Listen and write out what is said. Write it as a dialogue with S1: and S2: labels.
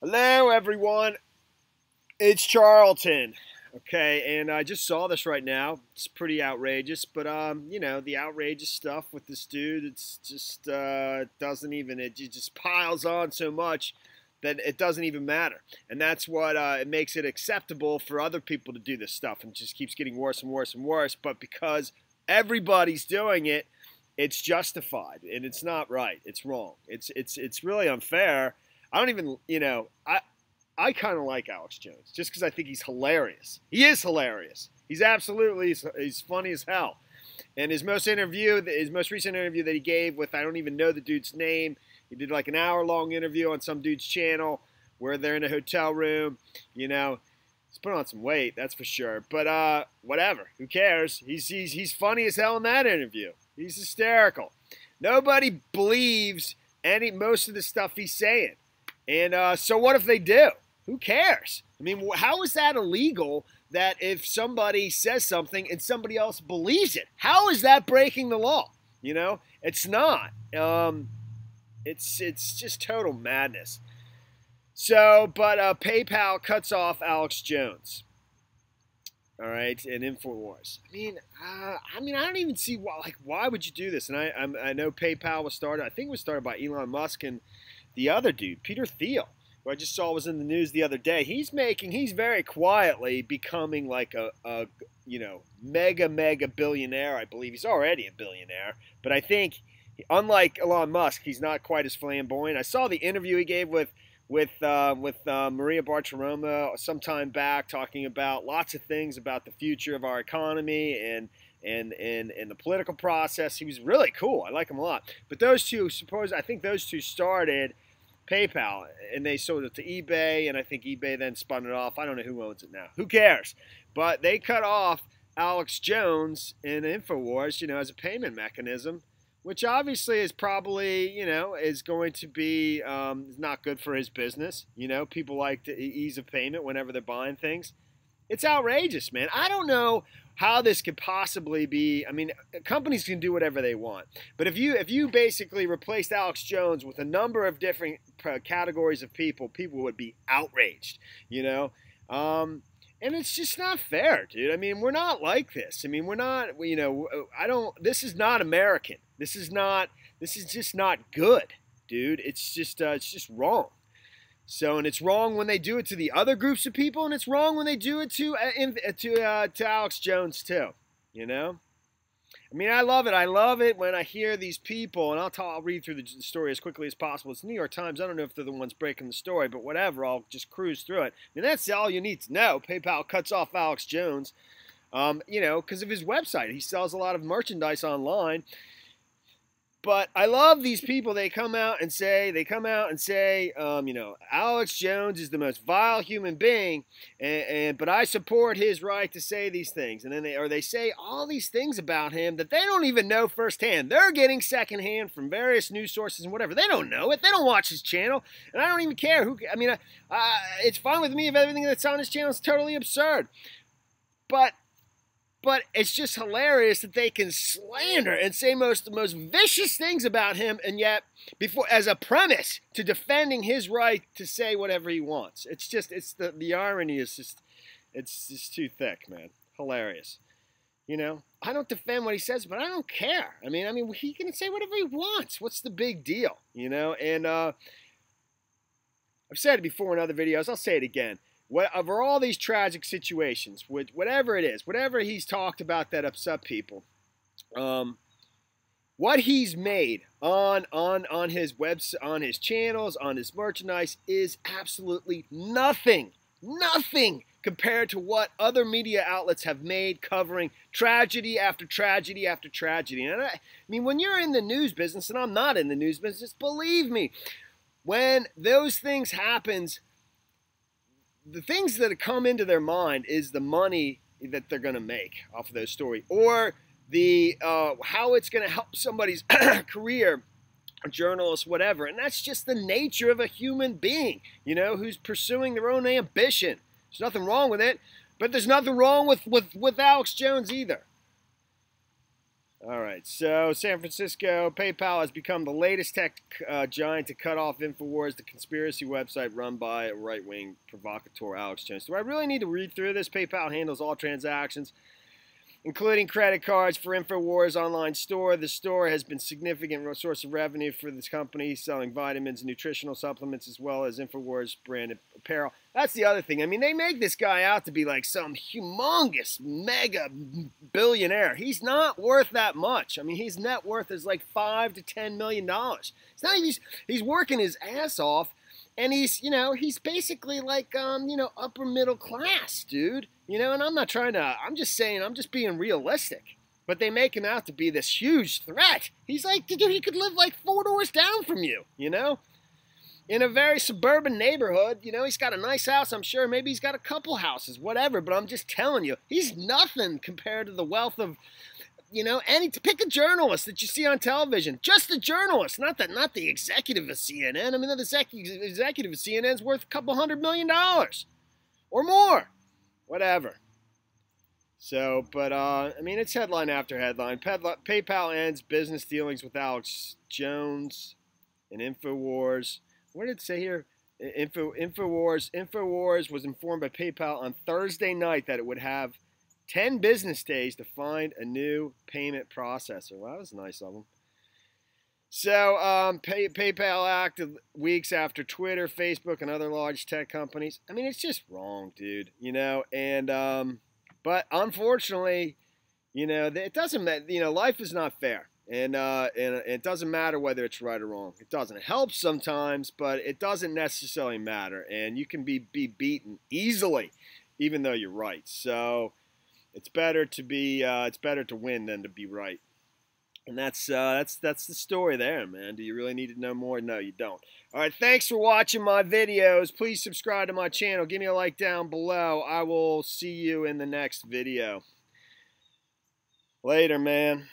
S1: Hello, everyone. It's Charlton. Okay, and I just saw this right now. It's pretty outrageous, but the outrageous stuff with this dude, it's just doesn't even it just piles on so much that it doesn't even matter. And that's what it makes it acceptable for other people to do this stuff, and it just keeps getting worse and worse and worse. But because everybody's doing it, it's justified, and it's not right. It's wrong. It's really unfair. I don't even, I kind of like Alex Jones just because I think he's hilarious. He is hilarious. He's funny as hell. And his most recent interview that he gave with, I don't even know the dude's name. He did like an hour-long interview on some dude's channel where they're in a hotel room. He's put on some weight, that's for sure. But whatever, who cares? He's funny as hell in that interview. He's hysterical. Nobody believes most of the stuff he's saying. And so what if they do? Who cares? I mean, how is that illegal that if somebody says something and somebody else believes it? How is that breaking the law? It's not. It's just total madness. So, but PayPal cuts off Alex Jones. All right, and InfoWARS. I don't even see why would you do this? And I know PayPal was started. I think it was started by Elon Musk and the other dude, Peter Thiel, who I just saw was in the news the other day. He's very quietly becoming like a mega billionaire. I believe he's already a billionaire, but I think unlike Elon Musk, he's not quite as flamboyant. I saw the interview he gave with Maria Bartiromo some time back, talking about lots of things about the future of our economy and the political process. He was really cool. I like him a lot. But I think those two started PayPal, and they sold it to eBay, and I think eBay then spun it off. I don't know who owns it now. Who cares? But they cut off Alex Jones in InfoWars, as a payment mechanism, which obviously is probably, is going to be not good for his business. People like to ease of payment whenever they're buying things. It's outrageous, man. I don't know how this could possibly be. I mean, companies can do whatever they want. But if you basically replaced Alex Jones with a number of different categories of people would be outraged, and it's just not fair, dude. I mean, we're not like this. I mean, we're not, this is not American. This is just not good, dude. It's just wrong. So, and it's wrong when they do it to the other groups of people, and it's wrong when they do it to Alex Jones too. I mean, I love it. I love it when I hear these people, and I'll read through the story as quickly as possible. It's the New York Times. I don't know if they're the ones breaking the story, but whatever. I'll just cruise through it. I mean, that's all you need to know. PayPal cuts off Alex Jones, because of his website. He sells a lot of merchandise online. But I love these people. They come out and say, Alex Jones is the most vile human being, but I support his right to say these things. And then they say all these things about him that they don't even know firsthand. They're getting secondhand from various news sources and whatever. They don't know it. They don't watch his channel, and I don't even care. It's fine with me if everything that's on his channel is totally absurd. But it's just hilarious that they can slander and say the most vicious things about him, and yet, as a premise to defending his right to say whatever he wants. The irony is just too thick, man. Hilarious. I don't defend what he says, but I don't care. I mean, he can say whatever he wants. What's the big deal? And I've said it before in other videos. I'll say it again. Over all these tragic situations, whatever it is, whatever he's talked about that upset people, what he's made on his website, on his channels, on his merchandise is absolutely nothing compared to what other media outlets have made covering tragedy after tragedy after tragedy. And I mean, when you're in the news business, and I'm not in the news business, believe me, when those things happen, the things that come into their mind is the money that they're going to make off of those stories, or the how it's going to help somebody's career, a journalist, whatever. And that's just the nature of a human being, who's pursuing their own ambition. There's nothing wrong with it, but there's nothing wrong with Alex Jones either. All right, so San Francisco, PayPal has become the latest tech giant to cut off InfoWARS, the conspiracy website run by a right-wing provocateur, Alex Jones. Do I really need to read through this? PayPal handles all transactions, including credit cards, for InfoWARS online store. The store has been a significant source of revenue for this company, selling vitamins and nutritional supplements, as well as InfoWARS branded apparel. That's the other thing. I mean, they make this guy out to be like some humongous mega billionaire. He's not worth that much. I mean, his net worth is like $5 to $10 million. It's not even, he's working his ass off. And he's, he's basically like, upper middle class, dude. And I'm not trying to, I'm just saying, I'm just being realistic. But they make him out to be this huge threat. He's like, dude, he could live like 4 doors down from you, in a very suburban neighborhood. He's got a nice house, I'm sure. Maybe he's got a couple houses, whatever. But I'm just telling you, he's nothing compared to the wealth of, pick a journalist that you see on television. Just the journalist, not the executive of CNN. I mean, the executive of CNN is worth a couple $100 million or more, whatever. So, but, I mean, it's headline after headline. PayPal ends business dealings with Alex Jones and InfoWARS. What did it say here? InfoWARS was informed by PayPal on Thursday night that it would have 10 business days to find a new payment processor. Well, that was nice of them. So, PayPal acted weeks after Twitter, Facebook, and other large tech companies. I mean, it's just wrong, dude. But unfortunately, it doesn't matter. Life is not fair, and it doesn't matter whether it's right or wrong. It doesn't. It helps sometimes, but it doesn't necessarily matter. And you can be beaten easily, even though you're right. So it's better to win than to be right. And that's the story there, man. Do you really need to know more? No, you don't. All right, thanks for watching my videos. Please subscribe to my channel. Give me a like down below. I will see you in the next video. Later, man.